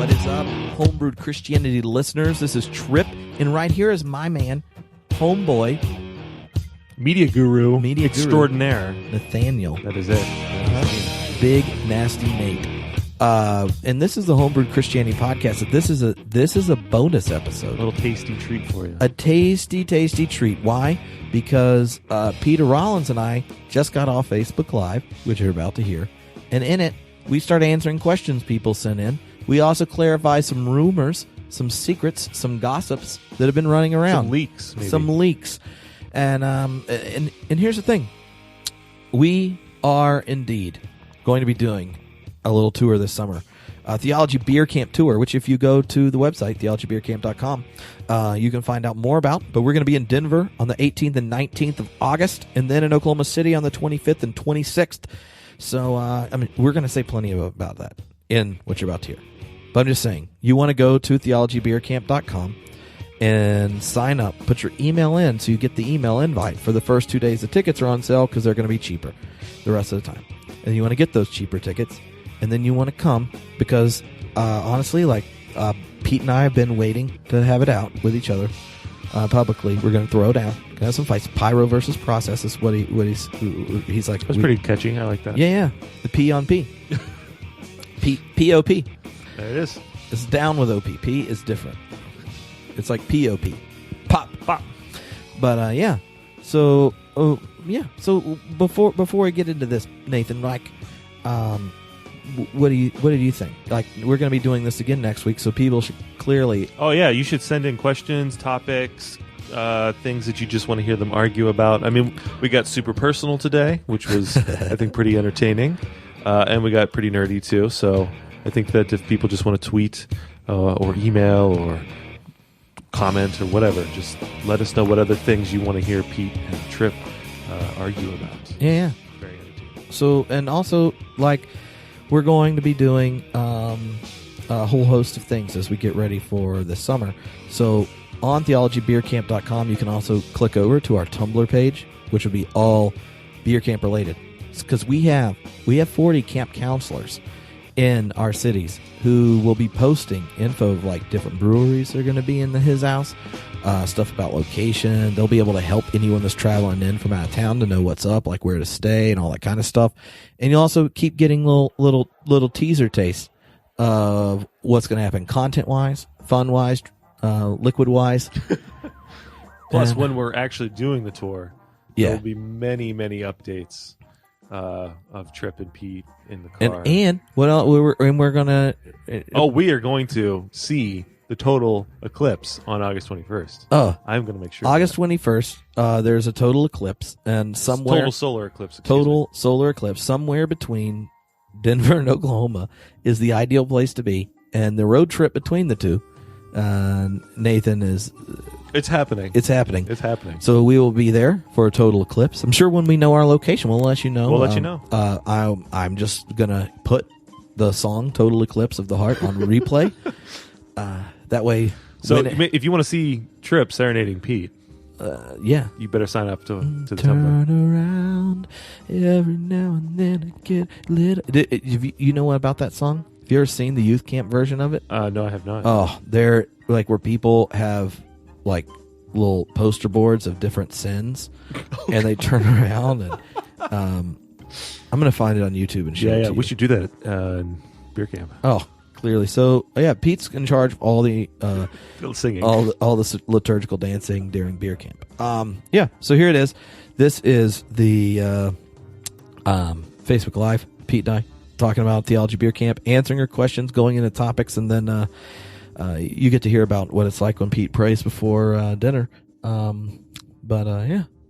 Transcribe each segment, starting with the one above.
What is up, Homebrewed Christianity listeners? This is Tripp, and right here is my man, homeboy, media guru Media extraordinaire, Nathaniel. That is it. Big Nasty Nate. And this is the Homebrewed Christianity podcast. This is a bonus episode. A little tasty treat for you. A tasty treat. Why? Because Peter Rollins and I just got off Facebook Live, which you're about to hear, and in it, we start answering questions people sent in. We also clarify some rumors, some secrets, some gossips that have been running around. Some leaks, maybe. Some leaks. And here's the thing. We are indeed going to be doing a little tour this summer. Theology Beer Camp tour, which if you go to the website, theologybeercamp.com, you can find out more about. But we're going to be in Denver on the 18th and 19th of August, and then in Oklahoma City on the 25th and 26th. So, we're going to say plenty about that in what you're about to hear. But I'm just saying, you want to go to theologybeercamp.com and sign up. Put your email in so you get the email invite for the first 2 days. The tickets are on sale because they're going to be cheaper the rest of the time. And you want to get those cheaper tickets. And then you want to come because, honestly, Pete and I have been waiting to have it out with each other publicly. We're going to throw down. Going to have some fights. Pyro versus process is what he's like. That's pretty catchy. I like that. Yeah. The P on P. P-O-P. There it is. It's down with O-P. P is different. It's like P-O-P. Pop. Pop. But, yeah. So, So before we get into this, Nathan, what did you think? We're going to be doing this again next week, so people should clearly... Oh, yeah, you should send in questions, topics, things that you just want to hear them argue about. I mean, we got super personal today, which was, I think, pretty entertaining, and we got pretty nerdy, too, so I think that if people just want to tweet or email or comment or whatever, just let us know what other things you want to hear Pete and Tripp argue about. Yeah. Very entertaining. So, and also, we're going to be doing a whole host of things as we get ready for the summer. So on theologybeercamp.com, you can also click over to our Tumblr page, which will be all beer camp related. Because we have 40 camp counselors in our cities who will be posting info of different breweries that are going to be in his house, stuff about location. They'll be able to help anyone that's traveling in from out of town to know what's up, where to stay and all that kind of stuff. And you'll also keep getting little teaser tastes of what's going to happen content-wise, fun-wise, liquid-wise. Plus, when we're actually doing the tour, there will be many, many updates of Tripp and Pete in the car. And what else? We're gonna. We are going to see the total eclipse on August 21st. Oh, I'm going to make sure. August 21st. There's a total eclipse, and somewhere total solar eclipse. Solar eclipse somewhere between Denver and Oklahoma is the ideal place to be, and the road trip between the two. Nathan is. It's happening. It's happening. It's happening. So we will be there for a total eclipse. I'm sure when we know our location, we'll let you know. We'll let you know. I'm just gonna put the song "Total Eclipse of the Heart" on replay. That way. So if you want to see Tripp serenading Pete, you better sign up to the Tumblr. Turn around every now and then I get little. You know what about that song? Have you ever seen the youth camp version of it? No, I have not. Oh, they're where people have little poster boards of different sins, and they turn around and I'm gonna find it on YouTube and show it to you. We should do that in Beer Camp. Oh, clearly. So Pete's in charge of all the singing, all the liturgical dancing during Beer Camp. So here it is. This is the Facebook Live. Pete and I talking about Theology Beer Camp, answering your questions, going into topics, and then you get to hear about what it's like when Pete prays before dinner.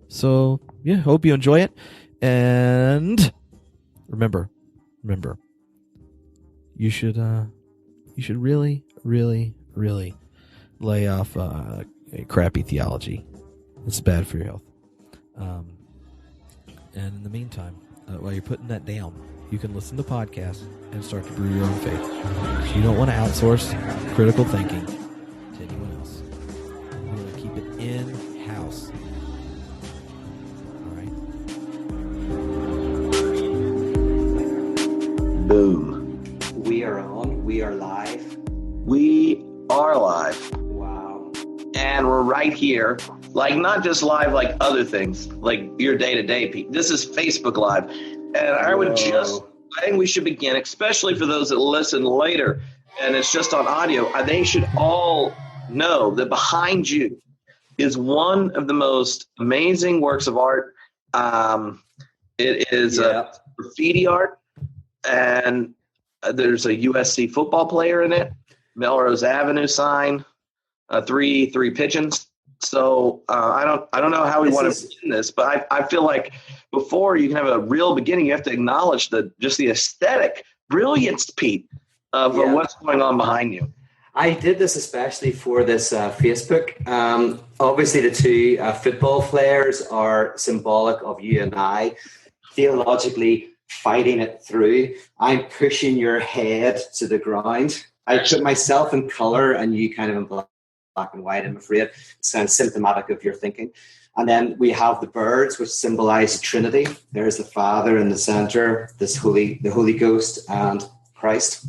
So hope you enjoy it, and remember, you should really, really, really lay off crappy theology. It's bad for your health. And in the meantime, while you're putting that down, you can listen to podcasts and start to brew your own faith. So you don't want to outsource critical thinking to anyone else. You want to keep it in-house. All right? Boom. We are on. We are live. We are live. Wow. And we're right here. Like, not just live like other things, like your day-to-day, Pete. This is Facebook Live. And I think we should begin, especially for those that listen later, and it's just on audio. They should all know that behind you is one of the most amazing works of art. It is graffiti art, and there's a USC football player in it. Melrose Avenue sign, three pigeons. So I don't know how we want to begin this, but I feel like before you can have a real beginning, you have to acknowledge the aesthetic brilliance, Pete, of what's going on behind you. I did this especially for this Facebook. Obviously, the two football flares are symbolic of you and I, theologically fighting it through. I'm pushing your head to the ground. I put myself in color and you kind of in black and white, I'm afraid. It's kind of symptomatic of your thinking. And then we have the birds, which symbolize the Trinity. There's the Father in the center, the Holy Ghost and Christ.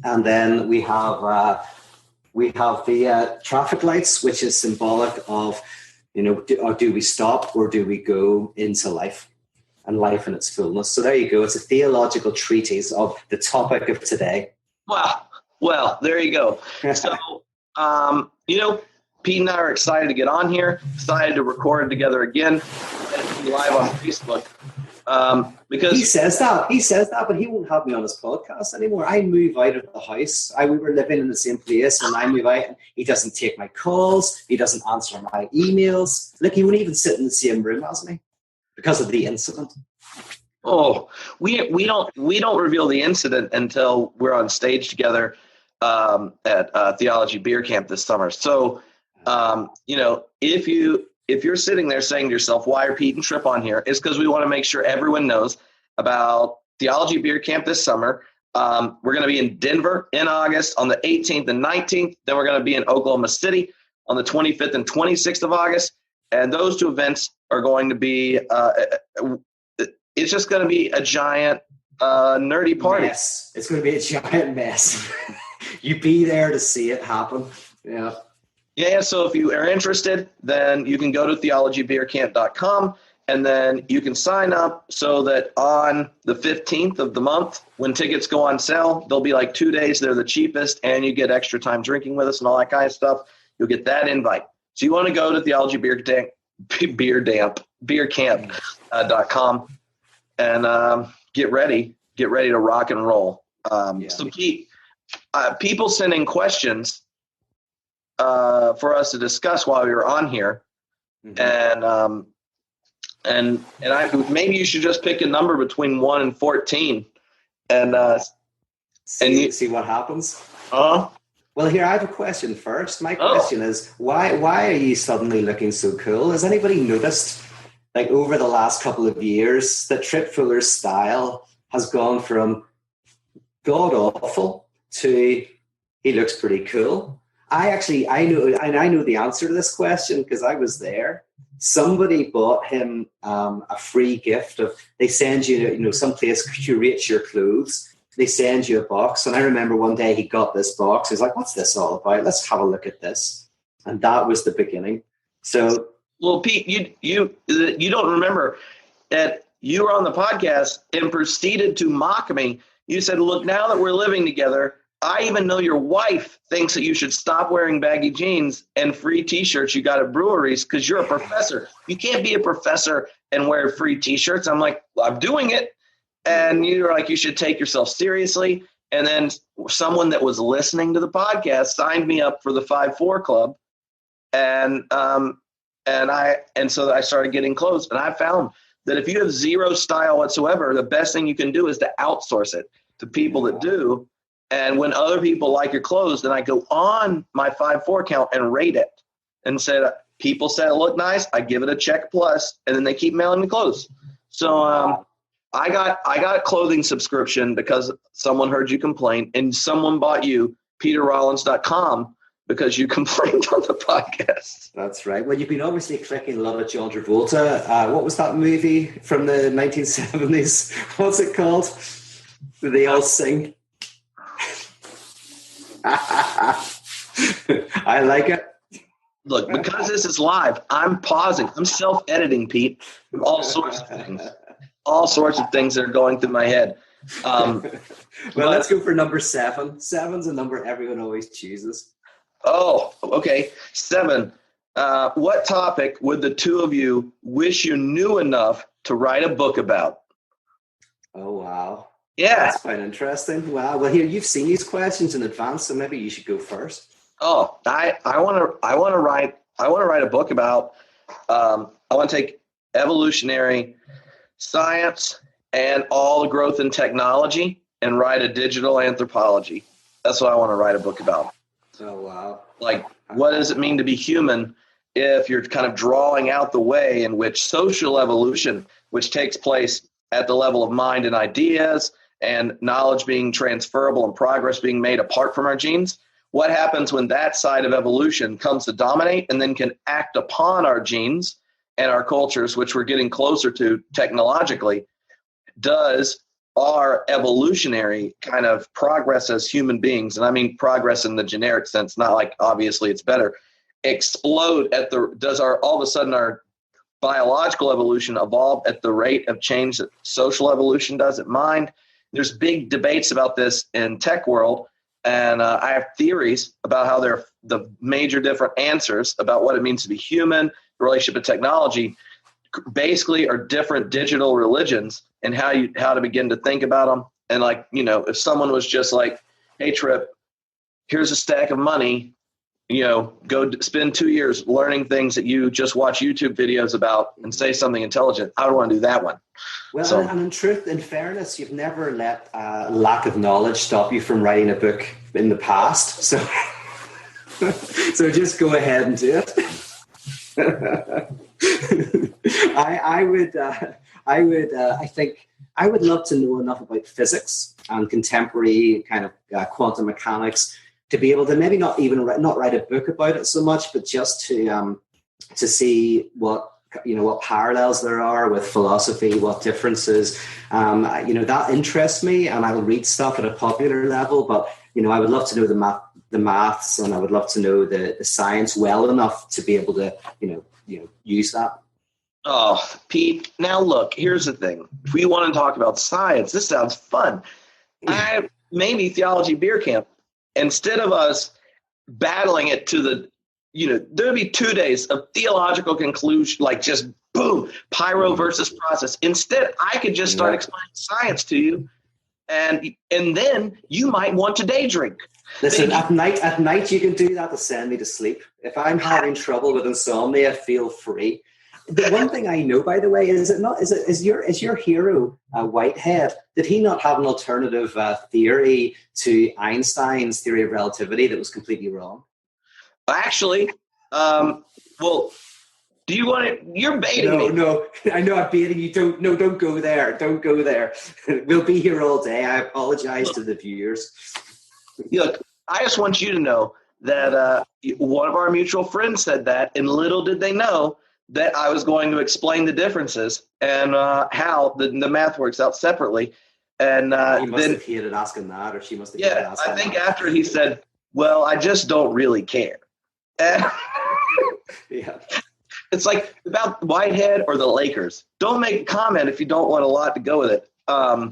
And then we have the traffic lights, which is symbolic of, do we stop or do we go into life and life in its fullness? So there you go. It's a theological treatise of the topic of today. Wow. Well, there you go. So, Pete and I are excited to get on here, excited to record together again and be live on Facebook. Because he says that, but he won't have me on his podcast anymore. I move out of the house. We were living in the same place, and I move out, and he doesn't take my calls. He doesn't answer my emails. Look, he won't even sit in the same room as me because of the incident. Oh, we don't reveal the incident until we're on stage together at Theology Beer Camp this summer. So, if you're sitting there saying to yourself, why are Pete and Tripp on here? It's because we want to make sure everyone knows about Theology Beer Camp this summer. We're going to be in Denver in August on the 18th and 19th. Then we're going to be in Oklahoma City on the 25th and 26th of August. And those two events are going to be, it's just going to be a giant nerdy party. Mess. It's going to be a giant mess. You be there to see it happen. Yeah. Yeah, so if you are interested, then you can go to theologybeercamp.com, and then you can sign up so that on the 15th of the month, when tickets go on sale, there'll be like 2 days. They're the cheapest, and you get extra time drinking with us and all that kind of stuff. You'll get that invite. So you want to go to theologybeercamp.com and get ready to rock and roll. So Pete, people send in questions for us to discuss while we were on here, and maybe you should just pick a number between 1 and 14, and see what happens. Well, here I have a question first. My question is, why are you suddenly looking so cool? Has anybody noticed, like over the last couple of years, that Tripp Fuller's style has gone from god awful to he looks pretty cool? I know the answer to this question because I was there. Somebody bought him a free gift they send you, someplace curates your clothes. They send you a box. And I remember one day he got this box. He was like, what's this all about? Let's have a look at this. And that was the beginning. So, well, Pete, you don't remember that you were on the podcast and proceeded to mock me. You said, look, now that we're living together, I even know your wife thinks that you should stop wearing baggy jeans and free T-shirts you got at breweries because you're a professor. You can't be a professor and wear free T-shirts. I'm like, well, I'm doing it. And you're like, you should take yourself seriously. And then someone that was listening to the podcast signed me up for the 5-4 Club. And so I started getting clothes. And I found that if you have zero style whatsoever, the best thing you can do is to outsource it to people that do. And when other people like your clothes, then I go on my 5-4 account and rate it and said, people said it looked nice. I give it a check plus, and then they keep mailing me clothes. So I got a clothing subscription because someone heard you complain, and someone bought you peterrollins.com because you complained on the podcast. That's right. Well, you've been obviously clicking a lot of John Travolta. What was that movie from the 1970s? What's it called? Do they all sing? I like it. Look, because this is live, I'm pausing. I'm self-editing, Pete, all sorts of things. All sorts of things that are going through my head. Well, let's go for number 7. 7's a number everyone always chooses. Oh, okay. 7. What topic would the two of you wish you knew enough to write a book about? Oh, wow. Yeah. That's quite interesting. Wow. Well, here, you've seen these questions in advance, so maybe you should go first. Oh, I want to write a book about, I want to take evolutionary science and all the growth in technology and write a digital anthropology. That's what I want to write a book about. Oh, wow. Like, what does it mean to be human if you're kind of drawing out the way in which social evolution, which takes place at the level of mind and ideas and knowledge being transferable and progress being made apart from our genes, what happens when that side of evolution comes to dominate and then can act upon our genes and our cultures, which we're getting closer to technologically? Does our evolutionary kind of progress as human beings, and I mean progress in the generic sense, not like obviously it's better, explode at the, does our, all of a sudden our biological evolution evolve at the rate of change that social evolution does at mind? There's big debates about this in tech world, and I have theories about how they're the major different answers about what it means to be human, the relationship to technology, basically are different digital religions and how to begin to think about them. And like, you know, if someone was just like, hey, Tripp, here's a stack of money, you know, go spend 2 years learning things that you just watch YouTube videos about and say something intelligent, I would want to do that one. Well, so, and in truth, in fairness, you've never let lack of knowledge stop you from writing a book in the past. So, so just go ahead and do it. I would love to know enough about physics and contemporary kind of quantum mechanics to be able to maybe not write a book about it so much, but just to see what parallels there are with philosophy, what differences. That interests me, and I'll read stuff at a popular level. But I would love to know the maths, and I would love to know the science well enough to be able to use that. Oh, Pete, now look, here's the thing. If we want to talk about science, this sounds fun. Maybe Theology Beer Camp, instead of us battling it to the, there'd be 2 days of theological conclusion, like just boom, pyro versus process. Instead, I could just start explaining science to you, and then you might want to day drink. Listen, at night you can do that to send me to sleep. If I'm having trouble with insomnia, feel free. The one thing I know, by the way, is your hero Whitehead? Did he not have an alternative theory to Einstein's theory of relativity that was completely wrong? Actually, well, do you want to? You're baiting me. No, I know I'm baiting you. Don't go there. Don't go there. We'll be here all day. I apologize to the viewers. Look, I just want you to know that one of our mutual friends said that, and little did they know that I was going to explain the differences and how the math works out separately. And he must have hated asking that, or she must have hated asking that. I think after he said, well, I just don't really care. Yeah. It's like about Whitehead or the Lakers. Don't make a comment if you don't want a lot to go with it. All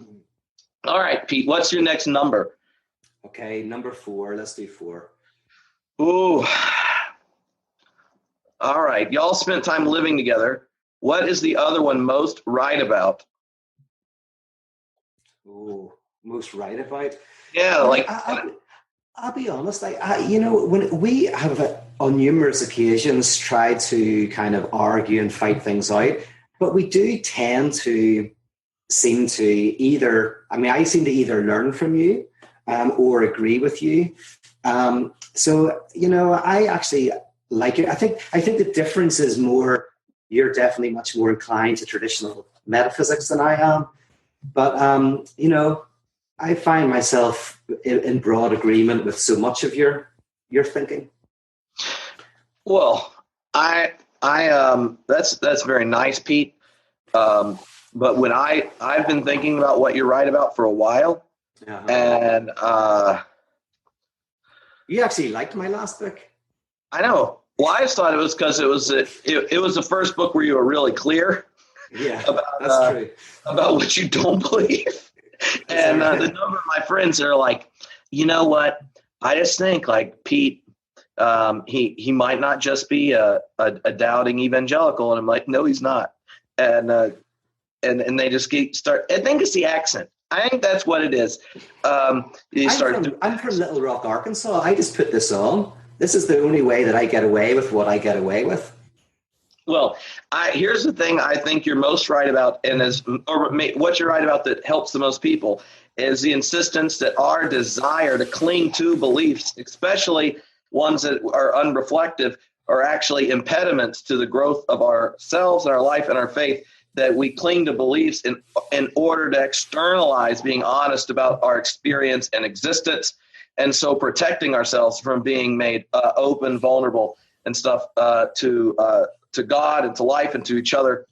right, Pete, what's your next number? Okay, number 4. Let's do 4. Ooh. All right. Y'all spent time living together. What is the other one most right about? Ooh, most right about? Yeah, like I'll be honest. When we have on numerous occasions tried to kind of argue and fight things out, but we do tend to seem to I seem to either learn from you or agree with you. I actually like it. I think the difference is more, you're definitely much more inclined to traditional metaphysics than I am. But, I find myself in broad agreement with so much of your thinking. Well, that's very nice, Pete. But when I've been thinking about what you're right about for a while, and You actually liked my last book. I know. Well, I just thought it was because it was the first book where you were really clear. Yeah, about, that's true. About what you don't believe. And the number of my friends that are like, you know what? I just think like Pete, he might not just be a doubting evangelical. And I'm like, no, he's not. And they just start. I think it's the accent. I think that's what it is. I'm from Little Rock, Arkansas. I just put this on. This is the only way that I get away with what I get away with. Well, here's the thing I think you're most right about, what you're right about that helps the most people is the insistence that our desire to cling to beliefs, especially ones that are unreflective, are actually impediments to the growth of ourselves and our life and our faith, that we cling to beliefs in order to externalize being honest about our experience and existence. And so protecting ourselves from being made open, vulnerable and stuff to God and to life and to each other.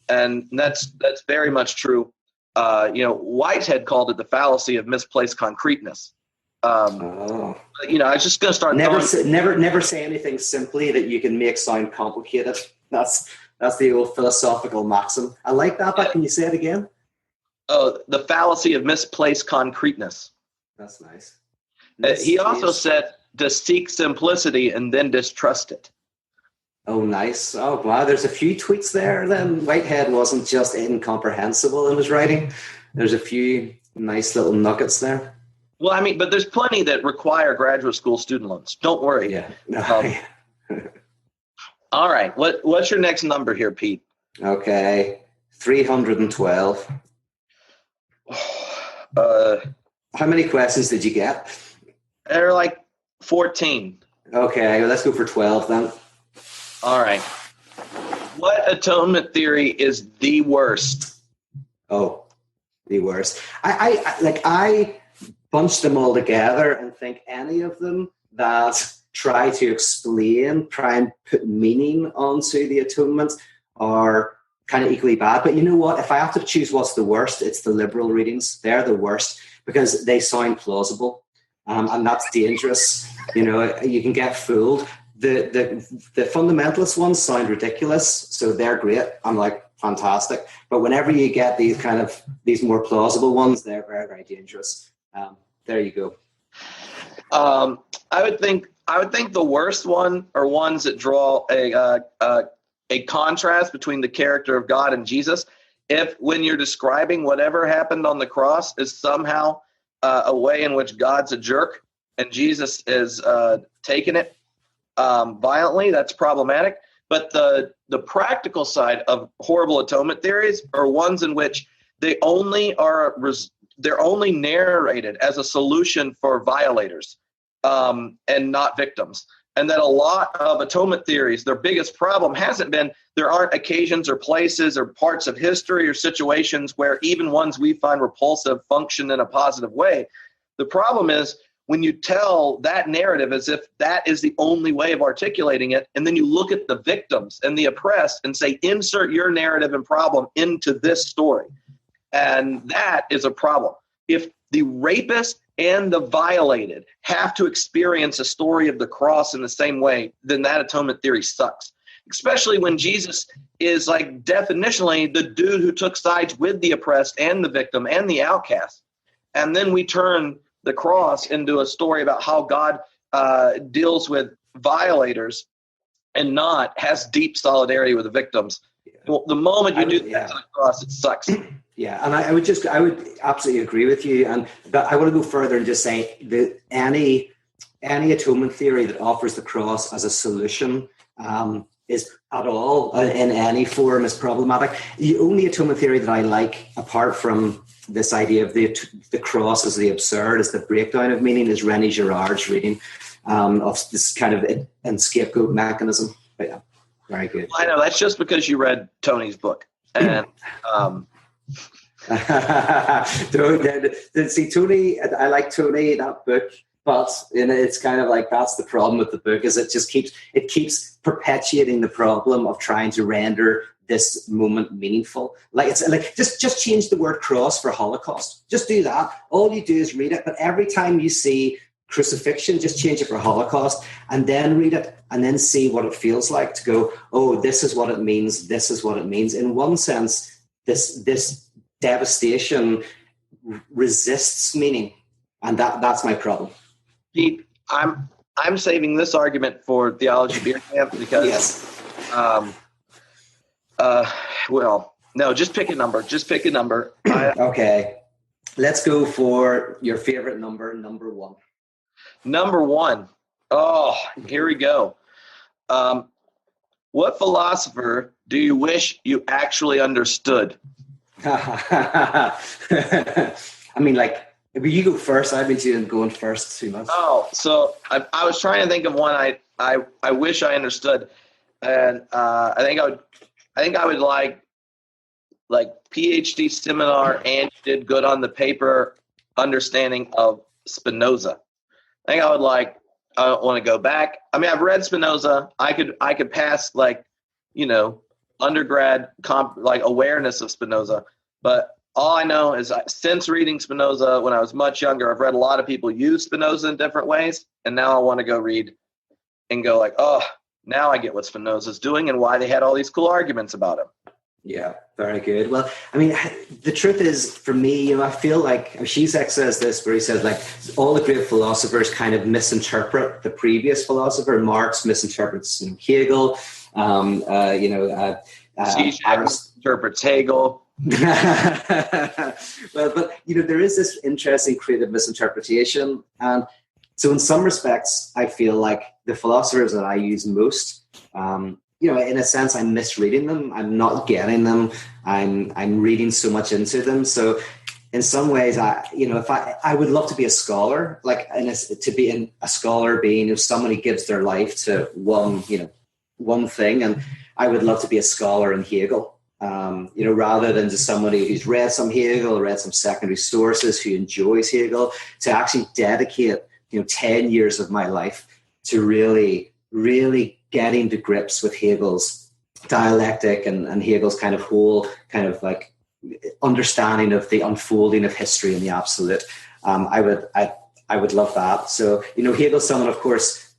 And that's very much true. Whitehead called it the fallacy of misplaced concreteness. I was just going to start. Never say anything simply that you can make sound complicated. That's the old philosophical maxim. I like that, but can you say it again? Oh, the fallacy of misplaced concreteness. That's nice. He also said to seek simplicity and then distrust it. Oh, nice. Oh, wow. There's a few tweets there. Then Whitehead wasn't just incomprehensible in his writing. There's a few nice little nuggets there. Well, I mean, but there's plenty that require graduate school student loans. Don't worry. Yeah. All right. What's your next number here, Pete? Okay. 312. How many questions did you get? They're like 14. Okay, well, let's go for 12 then. All right. What atonement theory is the worst? Oh, the worst. I bunch them all together and think any of them that try and put meaning onto the atonement are kind of equally bad. But you know what? If I have to choose what's the worst, it's the liberal readings. They're the worst because they sound plausible. And that's dangerous. You can get fooled. The fundamentalist ones sound ridiculous, so they're great. I'm like, fantastic. But whenever you get these more plausible ones, they're very, very dangerous. There you go. I would think the worst one are ones that draw a contrast between the character of God and Jesus. If when you're describing whatever happened on the cross is somehow a way in which God's a jerk and Jesus is taking it violently, that's problematic. But the practical side of horrible atonement theories are ones in which they're only narrated as a solution for violators and not victims. And that a lot of atonement theories, their biggest problem hasn't been there aren't occasions or places or parts of history or situations where even ones we find repulsive function in a positive way. The problem is when you tell that narrative as if that is the only way of articulating it, and then you look at the victims and the oppressed and say, insert your narrative and problem into this story. And that is a problem. If the rapist and the violated have to experience a story of the cross in the same way, then that atonement theory sucks. Especially when Jesus is like definitionally the dude who took sides with the oppressed and the victim and the outcast. And then we turn the cross into a story about how God deals with violators and not has deep solidarity with the victims. Well, the moment you do that to the cross, it sucks. Yeah, and I would absolutely agree with you. But I want to go further and just say that any atonement theory that offers the cross as a solution is at all in any form is problematic. The only atonement theory that I like, apart from this idea of the cross as the absurd, as the breakdown of meaning, is René Girard's reading of this kind of and scapegoat mechanism. But yeah, very good. Well, I know that's just because you read Tony's book. And see, Tony, I like Tony, that book, but it's kind of like that's the problem with the book, is it keeps perpetuating the problem of trying to render this moment meaningful. Like it's like just change the word cross for Holocaust. Just do that. All you do is read it, but every time you see crucifixion, just change it for Holocaust, and then read it and then see what it feels like to go, oh, this is what it means. This is what it means. In one sense, this devastation resists meaning. And that's my problem. Pete, I'm saving this argument for Theology Beer Camp because, yes. Well, no, just pick a number. Just pick a number. Okay. Let's go for your favorite number 1. Number 1. Oh, here we go. What philosopher do you wish you actually understood? I mean, like, you go first. I've been going first 2 months. Oh, so I was trying to think of one I wish I understood, and I think I would like PhD seminar and did good on the paper understanding of Spinoza. I think I want to go back. I mean, I've read Spinoza. I could pass undergrad awareness of Spinoza, but all I know is since reading Spinoza when I was much younger, I've read a lot of people use Spinoza in different ways, and now I want to go read and go like, oh, now I get what Spinoza's doing and why they had all these cool arguments about him. Yeah, very good. Well, I mean, the truth is, for me, I feel like Zizek says this, where he says, like, all the great philosophers kind of misinterpret the previous philosopher. Marx misinterprets Hegel. Zizek interprets Hegel. Well, but there is this interesting creative misinterpretation, and so in some respects, I feel like the philosophers that I use most, in a sense, I'm misreading them. I'm not getting them. I'm reading so much into them. So, in some ways, I would love to be a scholar, to be a scholar being if somebody gives their life to one thing, and I would love to be a scholar in Hegel. Rather than just somebody who's read some Hegel, read some secondary sources, who enjoys Hegel, to actually dedicate, 10 years of my life to really, really getting to grips with Hegel's dialectic and Hegel's kind of whole kind of like understanding of the unfolding of history and the absolute. I would love that. So, Hegel's someone, of course,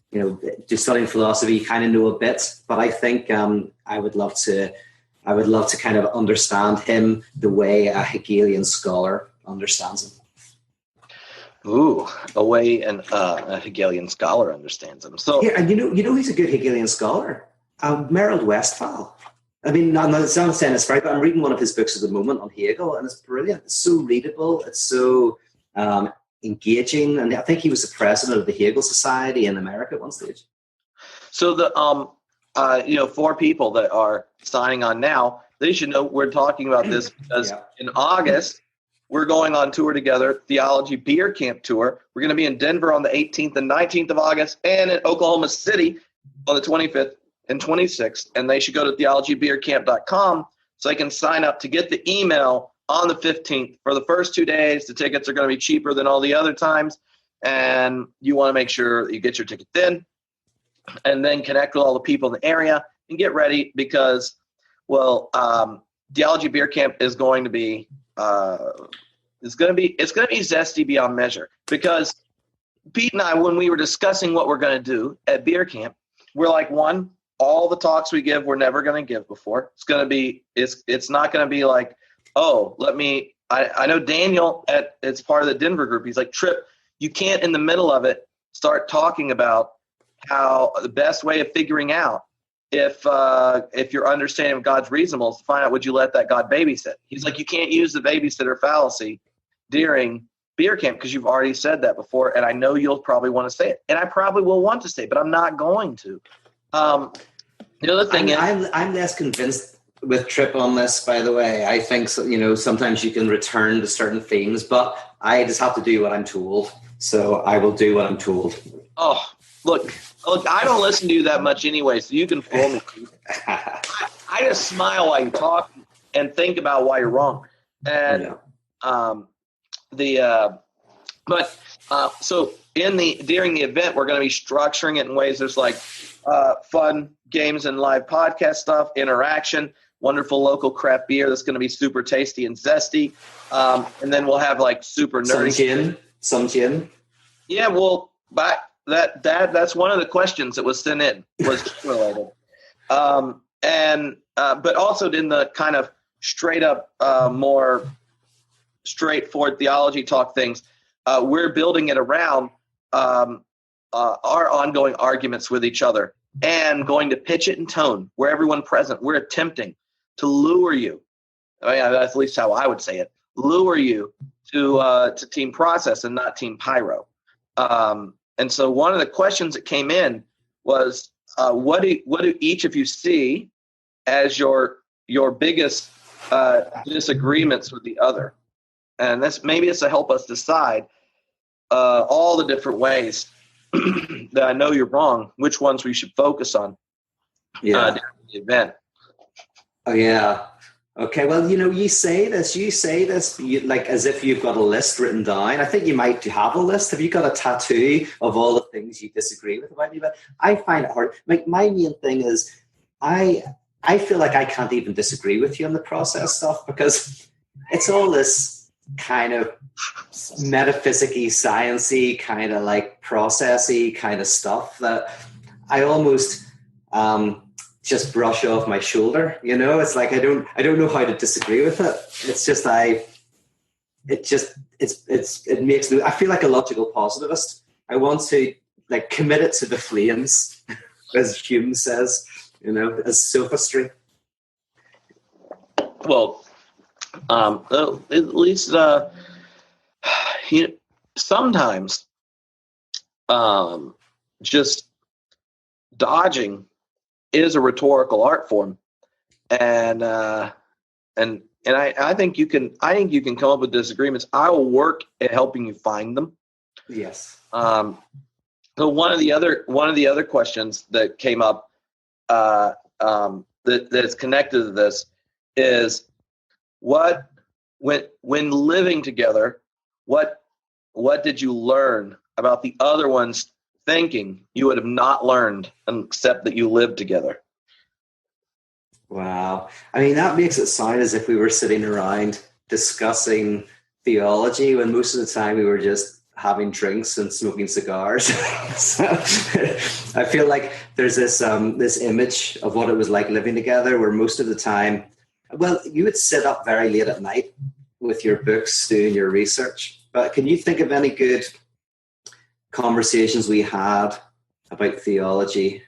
just studying philosophy, you kind of know a bit, but I think I would love to kind of understand him the way a Hegelian scholar understands him. Ooh, a way a Hegelian scholar understands him. So, yeah, and who's a good Hegelian scholar? Merrill Westphal. I mean, I'm not saying it's right, but I'm reading one of his books at the moment on Hegel, and it's brilliant. It's so readable. It's so engaging, and I think he was the president of the Hegel Society in America at one stage. So the 4 people that are signing on now, they should know we're talking about this because in August, we're going on tour together, Theology Beer Camp tour. We're going to be in Denver on the 18th and 19th of August and in Oklahoma City on the 25th and 26th. And they should go to theologybeercamp.com so they can sign up to get the email on the 15th. For the first 2 days, the tickets are going to be cheaper than all the other times. And you want to make sure you get your ticket then. And then connect with all the people in the area and get ready because, Theology Beer Camp is going to be it's going to be zesty beyond measure because Pete and I, when we were discussing what we're going to do at Beer Camp, we're like, one, all the talks we give, we're never going to give before. It's going to be, it's not going to be like, oh, I know Daniel it's part of the Denver group. He's like, Tripp, you can't in the middle of it start talking about how the best way of figuring out if your understanding of God's reasonable is to find out, would you let that God babysit? He's like, you can't use the babysitter fallacy during Beer Camp because you've already said that before, and I know you'll probably want to say it, and I probably will want to say it, but I'm not going to. The other thing I'm less convinced with Tripp on this, by the way. I think sometimes you can return to certain themes, but I just have to do what I'm told, so I will do what I'm told. Oh, look, I don't listen to you that much anyway, so you can fool me. I just smile while you talk and think about why you're wrong. And so during the event, we're going to be structuring it in ways there's like fun games and live podcast stuff, interaction, wonderful local craft beer that's going to be super tasty and zesty, and then we'll have like super nerdy some gin. Yeah, well, but that's one of the questions that was sent in, was related. But also in the kind of straight up, more straightforward theology talk things, we're building it around our ongoing arguments with each other, and going to pitch it in tone where everyone present, we're attempting to lure you. I mean, that's at least how I would say it. Lure you to team process and not team pyro. And so one of the questions that came in was, what do each of you see as your biggest disagreements with the other? And maybe it's to help us decide all the different ways that I know you're wrong, which ones we should focus on during the event. Oh, yeah. Okay, well, you say this like as if you've got a list written down. I think you might have a list. Have you got a tattoo of all the things you disagree with about me? But I find it hard. Like, my main thing is I feel like I can't even disagree with you on the process stuff, because it's all this kind of metaphysics-y, science-y, kind of like process-y kind of stuff that I almost just brush off my shoulder. It's like I don't know how to disagree with it. It's just it makes me, I feel like a logical positivist. I want to like commit it to the flames, as Hume says, as sophistry. Well, at least sometimes just dodging is a rhetorical art form, and I think you can come up with disagreements. I will work at helping you find them. Yes. So one of the other questions that came up that's connected to this is, when living together, what did you learn about the other one's thinking you would have not learned except that you lived together? Wow. I mean, that makes it sound as if we were sitting around discussing theology, when most of the time we were just having drinks and smoking cigars. So, I feel like there's this image of what it was like living together, where most of the time, well, you would sit up very late at night with your books doing your research. But can you think of any good conversations we had about theology?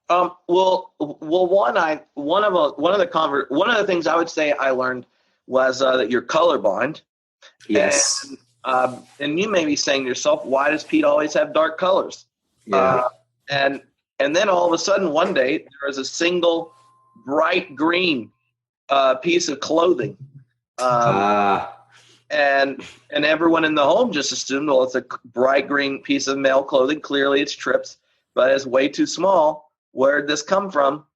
Well, one of the things I would say I learned was that you're colorblind. Yes. And you may be saying to yourself, why does Pete always have dark colors? Yeah. And then all of a sudden one day there is a single bright green piece of clothing. And everyone in the home just assumed, well, it's a bright green piece of male clothing. Clearly it's Tripp's, but it's way too small. Where'd this come from?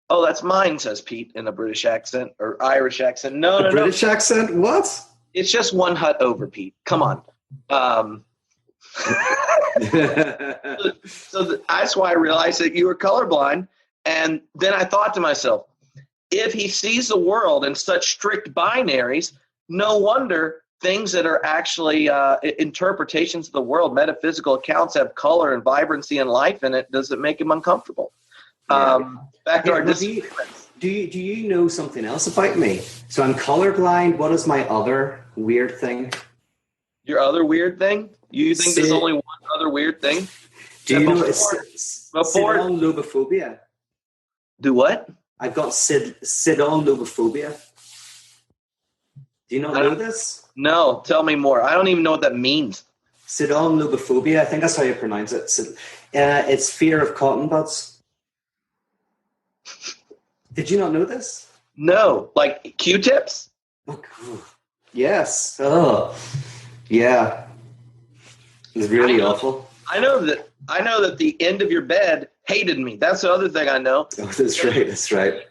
Oh, that's mine, says Pete in a British accent or Irish accent. No. British accent? What? It's just one hut over, Pete. Come on. That's why I realized that you were colorblind. And then I thought to myself, if he sees the world in such strict binaries, no wonder things that are actually interpretations of the world, metaphysical accounts, have color and vibrancy and life in it. Does it make him uncomfortable? Yeah. Back to our disagreements. Do you know something else about me? So I'm colorblind. What is my other weird thing? Your other weird thing? You think there's only one other weird thing? Do you know it's lobophobia? Do what? I've got lobophobia. Do you not know this? No, tell me more. I don't even know what that means. lobophobia, I think that's how you pronounce it. It's fear of cotton buds. Did you not know this? No, like Q-tips? Oh, yes. Oh, yeah. It's really awful. I know that the end of your bed hated me. That's the other thing I know. Oh, that's right.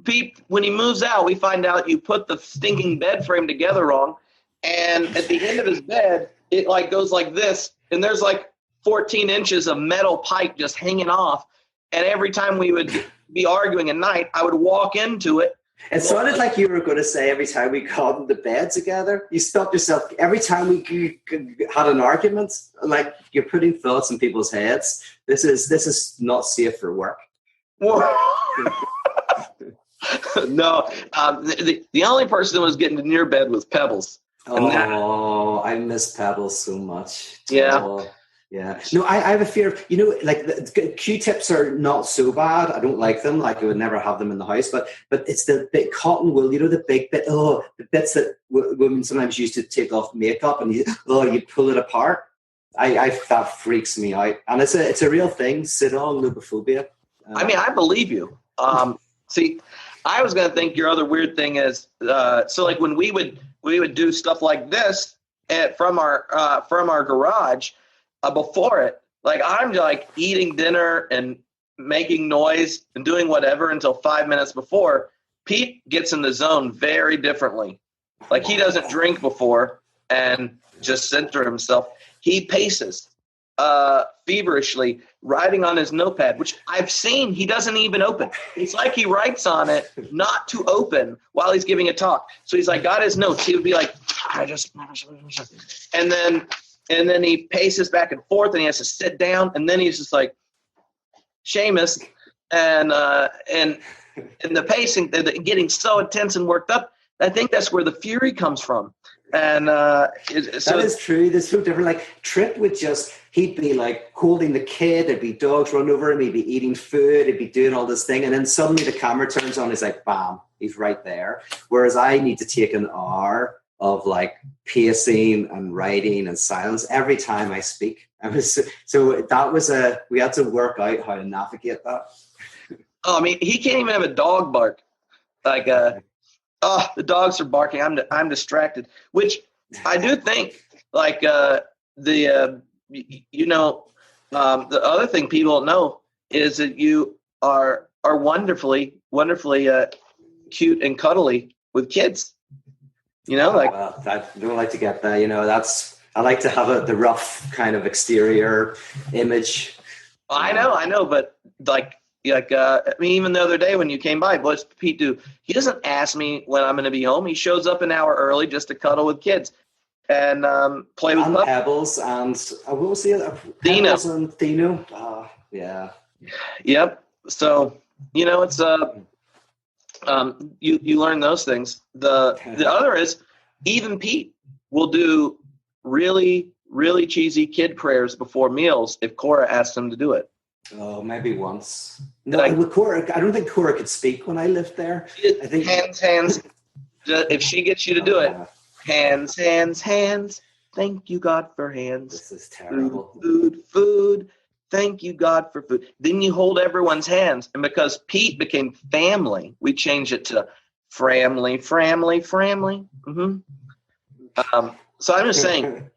Pete, when he moves out, we find out you put the stinking bed frame together wrong, and at the end of his bed, it like goes like this, and there's like 14 inches of metal pipe just hanging off. And every time we would be arguing at night, I would walk into it It sounded like you were going to say every time we got into bed together, you stopped yourself. Every time we had an argument, like you're putting thoughts in people's heads. This is not safe for work. No, the only person that was getting near bed was Pebbles. I miss Pebbles so much. Yeah. Oh, yeah. No, I have a fear. Like the Q-tips are not so bad. I don't like them. Like I would never have them in the house. But it's the big cotton wool. The big bit. Oh, the bits that women sometimes use to take off makeup, and you pull it apart. That freaks me out, and it's a real thing. Sidonophobia. I believe you. See, I was going to think your other weird thing is so like when we would do stuff like this from our garage. Before it, like I'm like eating dinner and making noise and doing whatever until 5 minutes before. Pete gets in the zone very differently. Like he doesn't drink before and just center himself. He paces feverishly, writing on his notepad, which I've seen he doesn't even open. It's like he writes on it not to open while he's giving a talk. So he's like got his notes. He would be like, and then he paces back and forth, and he has to sit down, and then he's just like Seamus, and the pacing, getting so intense and worked up. I think that's where the fury comes from, and that is true. That's so different. Like Tripp he'd be like holding the kid, there'd be dogs run over him, he'd be eating food, he'd be doing all this thing, and then suddenly the camera turns on, he's like, bam, he's right there. Whereas I need to take an hour of like pacing and writing and silence every time I speak. So that was we had to work out how to navigate that. Oh, I mean, he can't even have a dog bark. Like, the dogs are barking. I'm distracted, which I do think like the other thing people don't know is that you are wonderfully cute and cuddly with kids. I don't like to get that. I like to have the rough kind of exterior image. I know, but I mean, even the other day when you came by, what's Pete do? He doesn't ask me when I'm going to be home. He shows up an hour early just to cuddle with kids and play with Pebbles and what was the other? Pebbles and Dino. Oh, yeah. Yep. So it's you learn those things. The other is even Pete will do really, really cheesy kid prayers before meals if Cora asks him to do it. Oh, maybe once. No, with Cora, I don't think Cora could speak when I lived there. I think hands. If she gets you to do it, hands. Thank you, God, for hands. This is terrible. Food. Thank you, God, for food. Then you hold everyone's hands. And because Pete became family, we changed it to framly. Mm-hmm. So I'm just saying,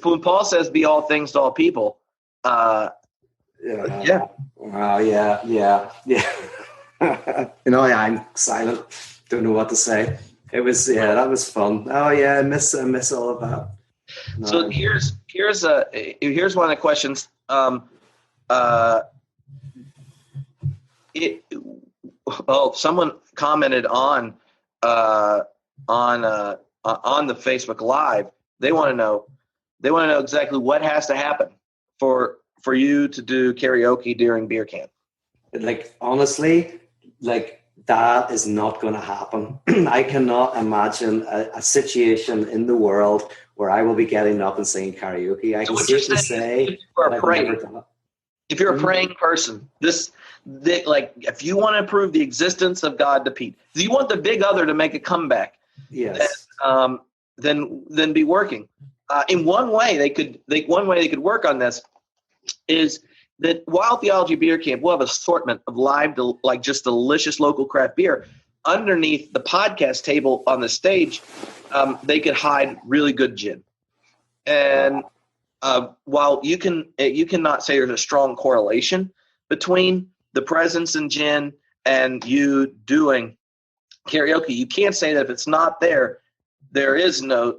when Paul says be all things to all people, yeah. Wow, yeah. I'm silent. Don't know what to say. It was, that was fun. Oh yeah, I miss all of that. No. So here's one of the questions. Someone commented on the Facebook Live. They want to know exactly what has to happen for you to do karaoke during beer camp. Like honestly, like that is not going to happen. I cannot imagine a situation in the world where I will be getting up and singing karaoke. I can safely say if you're a praying person, if you want to prove the existence of God to Pete, if you want the big other to make a comeback, yes, then be working. In one way they could work on this is that while Theology Beer Camp will have an assortment of live, just delicious local craft beer, underneath the podcast table on the stage, they could hide really good gin. And while you cannot say there's a strong correlation between the presence in gin and you doing karaoke, you can't say that if it's not there, there's not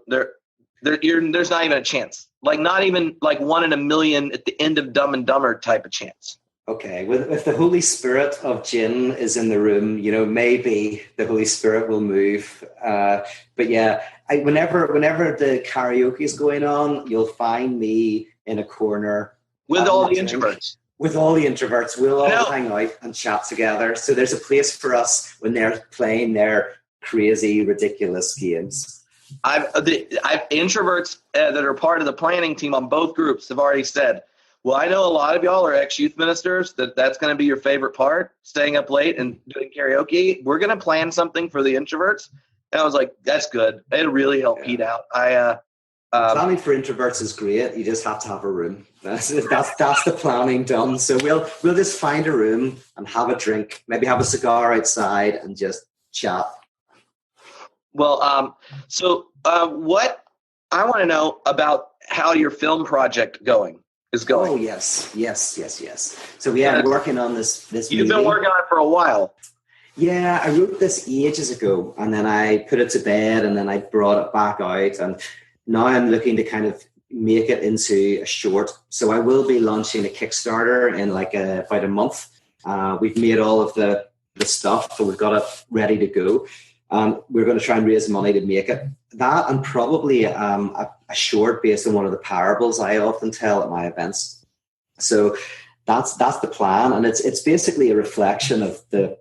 even a chance. Like not even like 1 in a million at the end of Dumb and Dumber type of chance. Okay, well, if the Holy Spirit of gin is in the room, maybe the Holy Spirit will move. But yeah, whenever the karaoke is going on, you'll find me in a corner with all the introverts. With all the introverts, we'll all hang out and chat together. So there's a place for us when they're playing their crazy, ridiculous games. I've introverts that are part of the planning team on both groups have already said, well, I know a lot of y'all are ex-youth ministers, that's going to be your favorite part, staying up late and doing karaoke. We're going to plan something for the introverts. And I was like, that's good. It really helped Pete out. Planning for introverts is great. You just have to have a room. That's the planning done. So we'll just find a room and have a drink, maybe have a cigar outside and just chat. Well, what I want to know about how your film project is going. Oh, yes. So I'm working on this You've movie. been working on it for a while. Yeah, I wrote this ages ago, and then I put it to bed, and then I brought it back out, and now I'm looking to kind of make it into a short. So I will be launching a Kickstarter in about a month. We've made all of the stuff, so we've got it ready to go. We're going to try and raise money to make it. That and probably a short based on one of the parables I often tell at my events. So that's the plan, and it's basically a reflection of the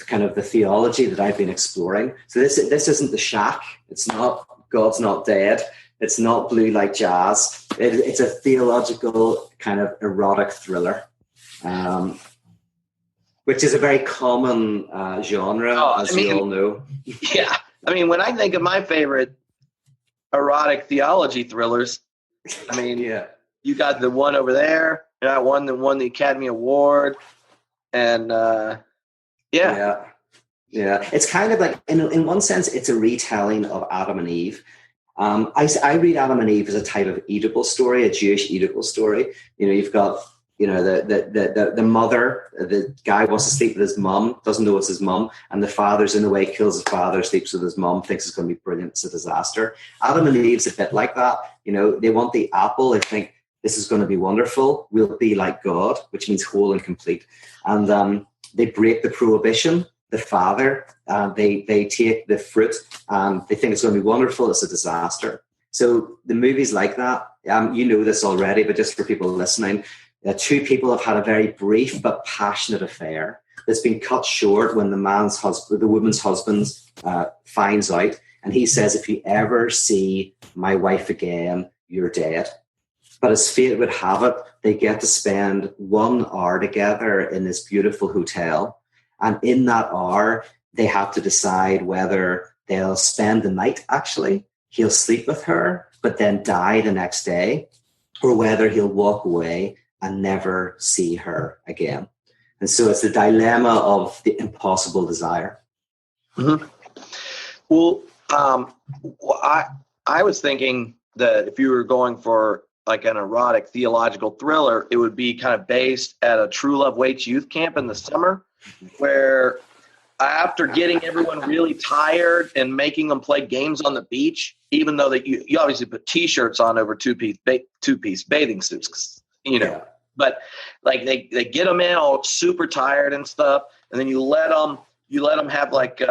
kind of the theology that I've been exploring. So this isn't The Shack. It's not God's Not Dead. It's not Blue Like Jazz. It's a theological kind of erotic thriller, which is a very common genre, as you all know. Yeah. I mean, when I think of my favorite erotic theology thrillers, you got the one over there. I won the Academy Award. And, Yeah. It's kind of like, in one sense, it's a retelling of Adam and Eve. I read Adam and Eve as a type of Oedipal story, a Jewish Oedipal story. You've got, the mother, the guy wants to sleep with his mum, doesn't know it's his mum, and the father's in the way, kills his father, sleeps with his mum, thinks it's going to be brilliant, it's a disaster. Adam and Eve's a bit like that. They want the apple, they think this is going to be wonderful, we'll be like God, which means whole and complete. And they break the prohibition. The father, they take the fruit and they think it's going to be wonderful. It's a disaster. So the movie's like that. You know this already, but just for people listening, two people have had a very brief but passionate affair that's been cut short when the woman's husband finds out, and he says, if you ever see my wife again, you're dead. But as fate would have it, they get to spend 1 hour together in this beautiful hotel. And in that hour, they have to decide whether they'll spend the night, actually. He'll sleep with her, but then die the next day, or whether he'll walk away and never see her again. And so it's the dilemma of the impossible desire. Mm-hmm. Well, I was thinking that if you were going for like an erotic theological thriller, it would be kind of based at a True Love Waits youth camp in the summer, where after getting everyone really tired and making them play games on the beach, even though that you obviously put T-shirts on over two-piece bathing suits, but like they get them in all super tired and stuff, and then you let them have like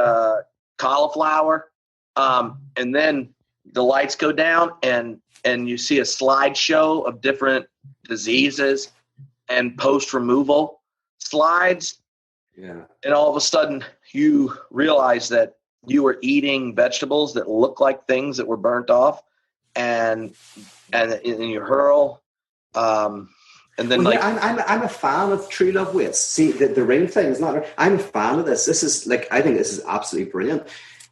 cauliflower, and then the lights go down and you see a slideshow of different diseases and post-removal slides. Yeah. And all of a sudden you realize that you were eating vegetables that look like things that were burnt off, and you hurl. And then I'm a fan of True Love Waits. See, the ring thing is not. I'm a fan of this. This is I think this is absolutely brilliant.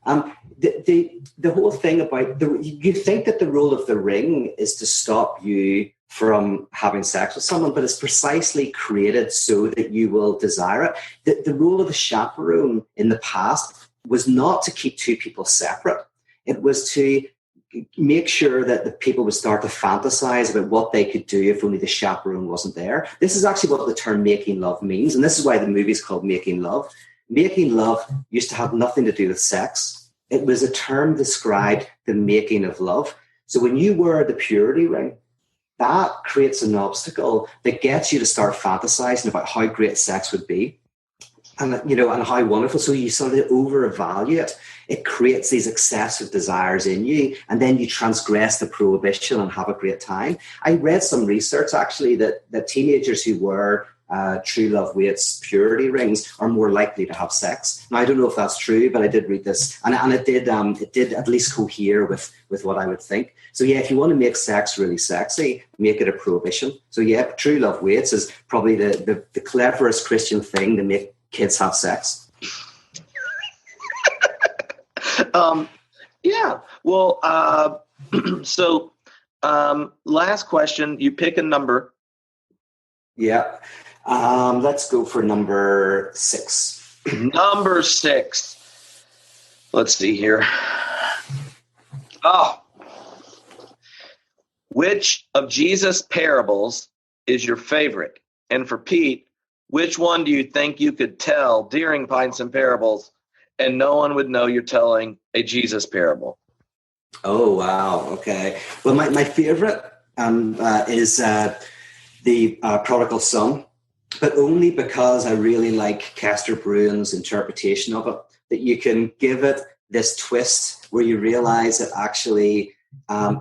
The whole thing about you think that the role of the ring is to stop you from having sex with someone, but it's precisely created so that you will desire it. The role of the chaperone in the past was not to keep two people separate. It was to make sure that the people would start to fantasize about what they could do if only the chaperone wasn't there. This is actually what the term making love means, and this is why the movie's called Making Love. Making love used to have nothing to do with sex. It was a term described the making of love. So when you wear the purity ring, that creates an obstacle that gets you to start fantasizing about how great sex would be. And, and how wonderful. So you sort of overvalue it. It creates these excessive desires in you, and then you transgress the prohibition and have a great time. I read some research, actually, that teenagers who wear True Love Waits purity rings are more likely to have sex. Now, I don't know if that's true, but I did read this, and it did at least cohere with what I would think. So, yeah, if you want to make sex really sexy, make it a prohibition. So, yeah, True Love Waits is probably the cleverest Christian thing to make kids have sex. Yeah. Well, so last question, you pick a number. Yeah. Let's go for number 6. Number 6. Let's see here. Oh. Which of Jesus' parables is your favorite? And for Pete, which one do you think you could tell during Pints and Parables and no one would know you're telling a Jesus parable? Oh, wow. Okay. Well, my favorite is the Prodigal Son, but only because I really like Kester Bruin's interpretation of it, that you can give it this twist where you realize that actually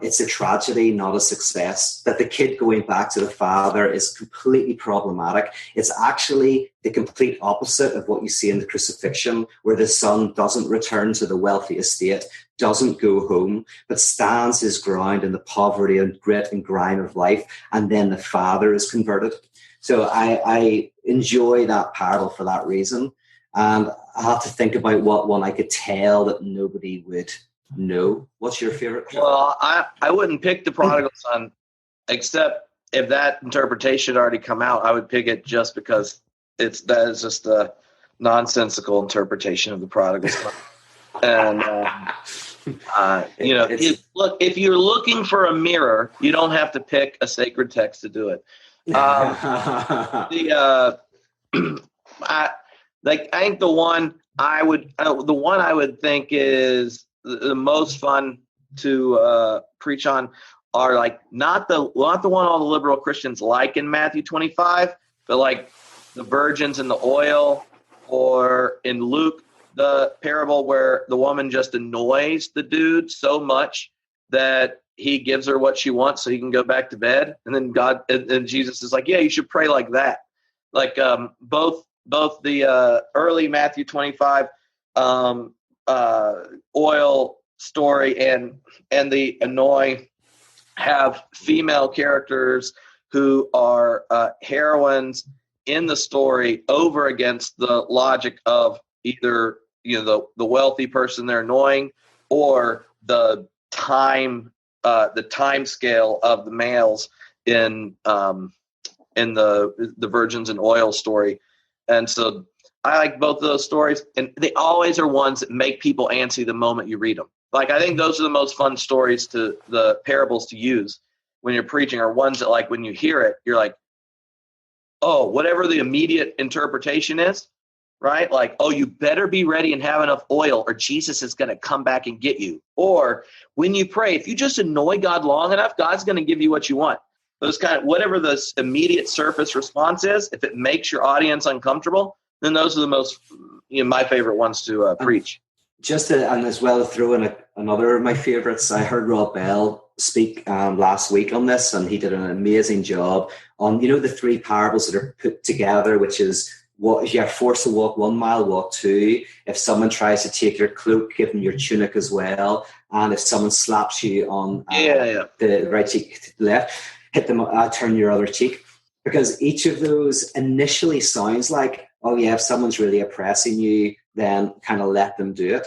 it's a tragedy, not a success, that the kid going back to the father is completely problematic. It's actually the complete opposite of what you see in the crucifixion, where the son doesn't return to the wealthy estate, doesn't go home, but stands his ground in the poverty and grit and grime of life, and then the father is converted. So I enjoy that parable for that reason. And I have to think about what one I could tell that nobody would know. What's your favorite? Well, I wouldn't pick the Prodigal Son, except if that interpretation had already come out. I would pick it just because that is just a nonsensical interpretation of the Prodigal Son. And if you're looking for a mirror, you don't have to pick a sacred text to do it. I think the one I would think is the most fun to preach on are like not the one all the liberal Christians like in Matthew 25, but like the virgins and the oil, or in Luke, the parable where the woman just annoys the dude so much that he gives her what she wants so he can go back to bed. And then God and Jesus is like, yeah, you should pray like that. Like both the early Matthew 25 oil story and the annoy have female characters who are heroines in the story over against the logic of either the wealthy person they're annoying or the time scale of the males in the virgins and oil story. And so I like both of those stories, and they always are ones that make people antsy the moment you read them. Like, I think those are the most fun stories the parables to use when you're preaching, are ones that, like, when you hear it, you're like, oh, whatever the immediate interpretation is, right? Like, oh, you better be ready and have enough oil or Jesus is going to come back and get you. Or when you pray, if you just annoy God long enough, God's going to give you what you want. Those kind of, whatever the immediate surface response is, if it makes your audience uncomfortable, then those are the most, my favorite ones to preach. And as well, throw in another of my favorites. I heard Rob Bell speak last week on this, and he did an amazing job on, the 3 parables that are put together, which is, what if you are forced to walk 1 mile, walk 2. If someone tries to take your cloak, give them your tunic as well. And if someone slaps you on the right cheek to the left, hit them, turn your other cheek. Because each of those initially sounds like, oh yeah, if someone's really oppressing you, then kind of let them do it.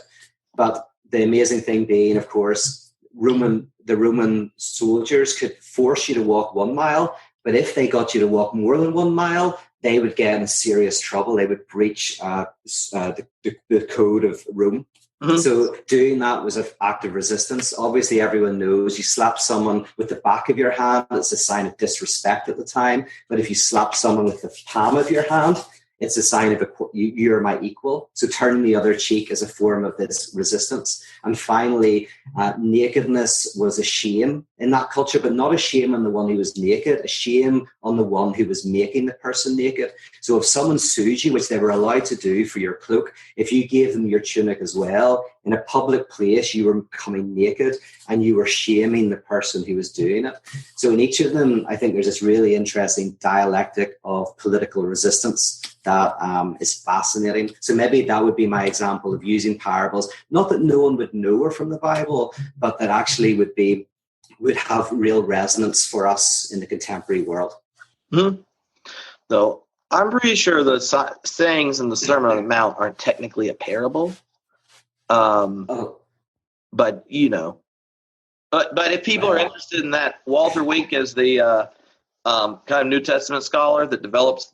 But the amazing thing being, of course, the Roman soldiers could force you to walk 1 mile, but if they got you to walk more than 1 mile, they would get in serious trouble. They would breach the code of Rome. Mm-hmm. So doing that was an act of resistance. Obviously, everyone knows you slap someone with the back of your hand, it's a sign of disrespect at the time. But if you slap someone with the palm of your hand, It's a sign of you're my equal. So turning the other cheek is a form of this resistance. And finally, nakedness was a shame in that culture, but not a shame on the one who was naked, a shame on the one who was making the person naked. So if someone sued you, which they were allowed to do for your cloak, if you gave them your tunic as well, in a public place, you were becoming naked and you were shaming the person who was doing it. So in each of them, I think there's this really interesting dialectic of political resistance that is fascinating. So maybe that would be my example of using parables, not that no one would know are from the Bible, but that actually would have real resonance for us in the contemporary world. Mm-hmm. Though I'm pretty sure the sayings in the Sermon on the Mount aren't technically a parable. But you know, but if people are interested in that, Walter Wink is the kind of New Testament scholar that develops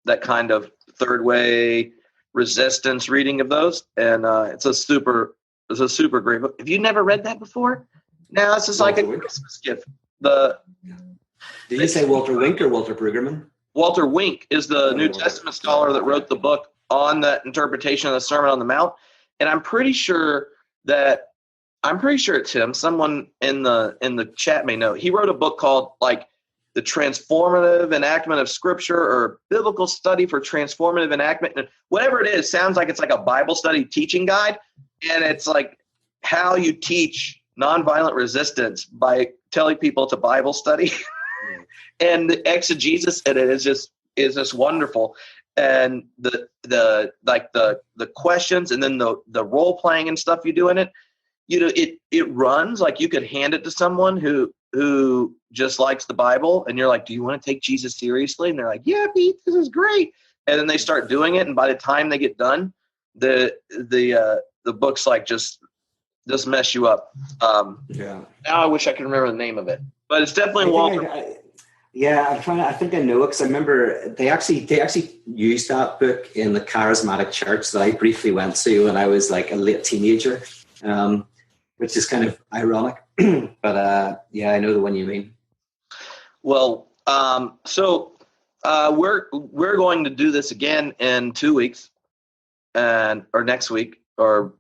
that kind of third way resistance reading of those, and it's a super great book. Have you never read that before? Now it's just like a Christmas gift. Did you say Walter Wink or Walter Brueggemann? Walter Wink is the New Testament scholar that wrote the book on that interpretation of the Sermon on the Mount, and I'm pretty sure it's him. Someone in the chat may know. He wrote a book called like The Transformative Enactment of Scripture, or Biblical Study for Transformative Enactment. And whatever it is, sounds like it's like a Bible study teaching guide. And it's like how you teach nonviolent resistance by telling people it's a Bible study. And the exegesis in it is just wonderful. And the questions and then the role playing and stuff you do in it, you know, it runs like you could hand it to someone who just likes the Bible, and you're like, do you want to take Jesus seriously? And they're like, yeah, Pete, this is great. And then they start doing it, and by the time they get done, the book's like just mess you up. Now I wish I could remember the name of it, but it's definitely Walter. I think I know it because I remember they actually used that book in the charismatic church that I briefly went to when I was like a late teenager, which is kind of ironic. But I know the one you mean. Well, so we're going to do this again in 2 weeks, or next week, or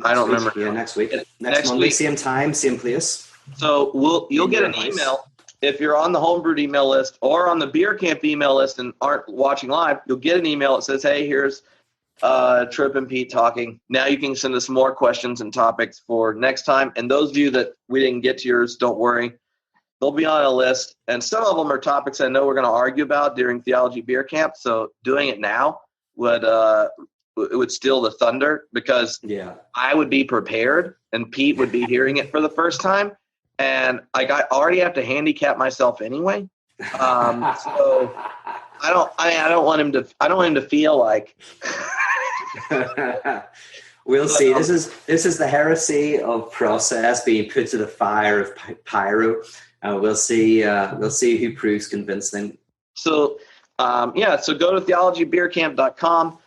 I don't remember. Yeah, next week. Next Monday, same time, same place. So you'll get an email. If you're on the Homebrewed email list or on the Beer Camp email list and aren't watching live, you'll get an email that says, hey, here's Tripp and Pete talking. Now you can send us more questions and topics for next time. And those of you that we didn't get to yours, don't worry. They'll be on a list. And some of them are topics I know we're going to argue about during Theology Beer Camp. So doing it now would steal the thunder, because I would be prepared and Pete would be hearing it for the first time. And I already have to handicap myself anyway. So I don't want him to feel like. We'll see. This is the heresy of process being put to the fire of pyro. We'll see who proves convincing. So go to theologybeercamp.com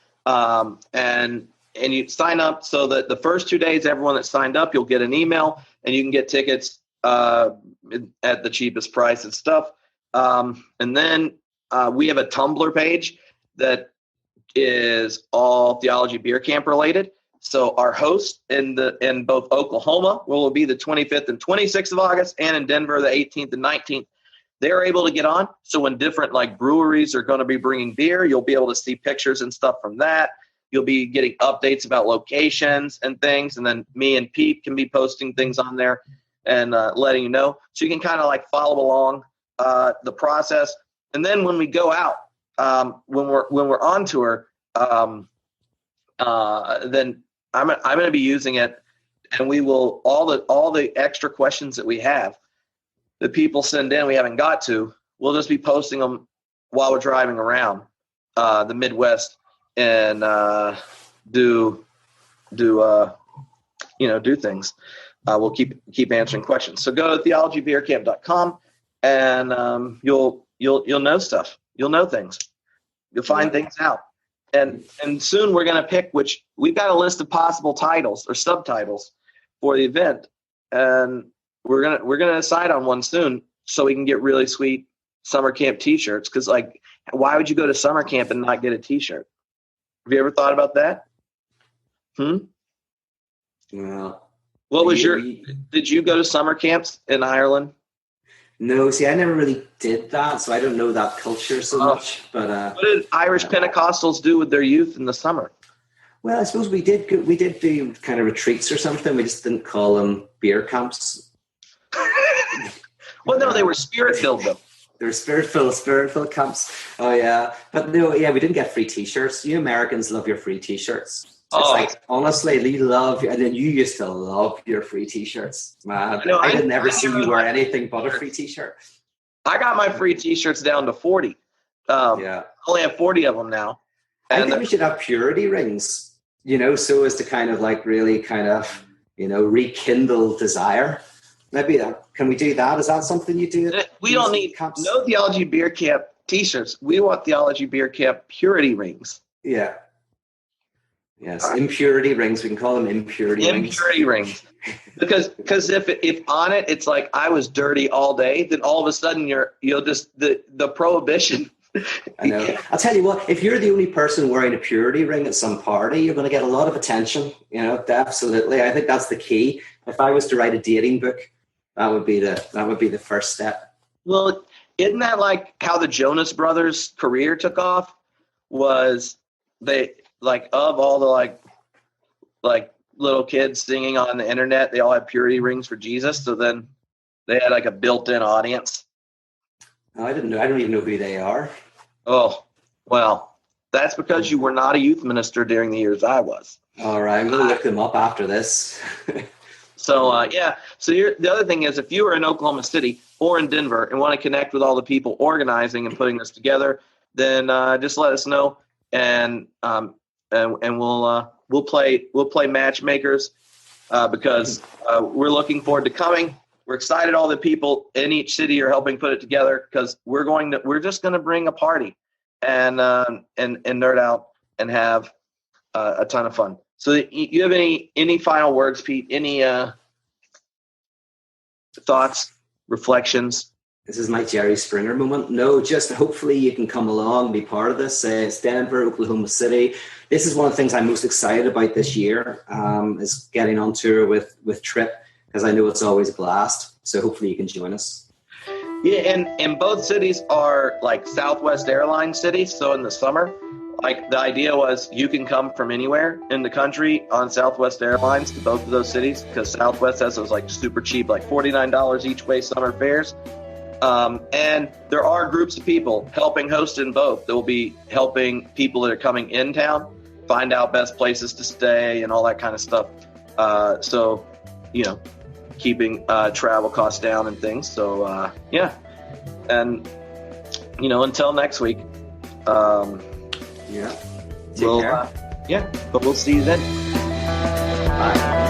and you sign up, so that the first 2 days, everyone that signed up, you'll get an email and you can get tickets at the cheapest price and stuff. And then we have a Tumblr page that is all Theology Beer Camp related. So our host in both Oklahoma will be the 25th and 26th of August, and in Denver the 18th and 19th. They're able to get on. So when different like breweries are going to be bringing beer, you'll be able to see pictures and stuff from that. You'll be getting updates about locations and things, and then me and Pete can be posting things on there and letting you know, so you can kind of like follow along the process. And then when we go out, when we're on tour, then I'm going to be using it, and we will all the extra questions that we have that people send in we haven't got to, we'll just be posting them while we're driving around the Midwest and do things. We'll keep answering questions. So go to theologybeercamp.com and you'll know stuff. You'll know things. You'll find things out. And soon we're going to pick which. We've got a list of possible titles or subtitles for the event, and we're gonna decide on one soon, so we can get really sweet summer camp T-shirts, because like, why would you go to summer camp and not get a T-shirt? Have you ever thought about that? Well, what was did you go to summer camps in Ireland? No, see, I never really did that, so I don't know that culture so much. But what did Irish Pentecostals do with their youth in the summer? Well, I suppose we did do kind of retreats or something. We just didn't call them beer camps. Well, no, they were spirit-filled, though. They were spirit-filled camps. Oh, yeah. But no, yeah, we didn't get free T-shirts. You Americans love your free T-shirts. It's like, honestly, you love, and then you used to love your free T-shirts, man. I didn't ever see you wear anything but a free T-shirt. I got my free T-shirts down to 40. I only have 40 of them now. I think we should have purity rings, so as to kind of like really kind of, rekindle desire. Maybe can we do that? Is that something you do? We don't need no Theology Beer Camp T-shirts. We want Theology Beer Camp purity rings. Yeah. Yes, impurity rings. We can call them impurity rings. Impurity rings. Because if on it, it's like I was dirty all day, then all of a sudden you'll just the prohibition. I know. I'll tell you what, if you're the only person wearing a purity ring at some party, you're going to get a lot of attention. Absolutely. I think that's the key. If I was to write a dating book, that would be the first step. Well, isn't that like how the Jonas Brothers' career took off? Was they like of all the like little kids singing on the internet, they all had purity rings for Jesus. So then they had like a built-in audience. Oh, I didn't know. I don't even know who they are. Oh, well, that's because you were not a youth minister during the years I was. All right, I'm going to look them up after this. So, yeah. So the other thing is, if you are in Oklahoma City or in Denver and want to connect with all the people organizing and putting this together, then just let us know, and we'll play matchmakers because we're looking forward to coming. We're excited all the people in each city are helping put it together because we're just going to bring a party and nerd out and have a ton of fun. So you have any final words, Pete? Any thoughts, reflections? This is my Jerry Springer moment. No, just hopefully you can come along and be part of this. It's Denver, Oklahoma City. This is one of the things I'm most excited about this year, is getting on tour with Tripp, because I know it's always a blast. So hopefully you can join us. Yeah, and both cities are like Southwest Airlines cities. So in the summer, like the idea was you can come from anywhere in the country on Southwest Airlines to both of those cities, because Southwest has those like super cheap, like $49 each way summer fares. And there are groups of people helping host in both. There will be helping people that are coming in town find out best places to stay and all that kind of stuff. So, keeping travel costs down and things. So, yeah. And, until next week. Yeah. Take care. But we'll see you then. Bye.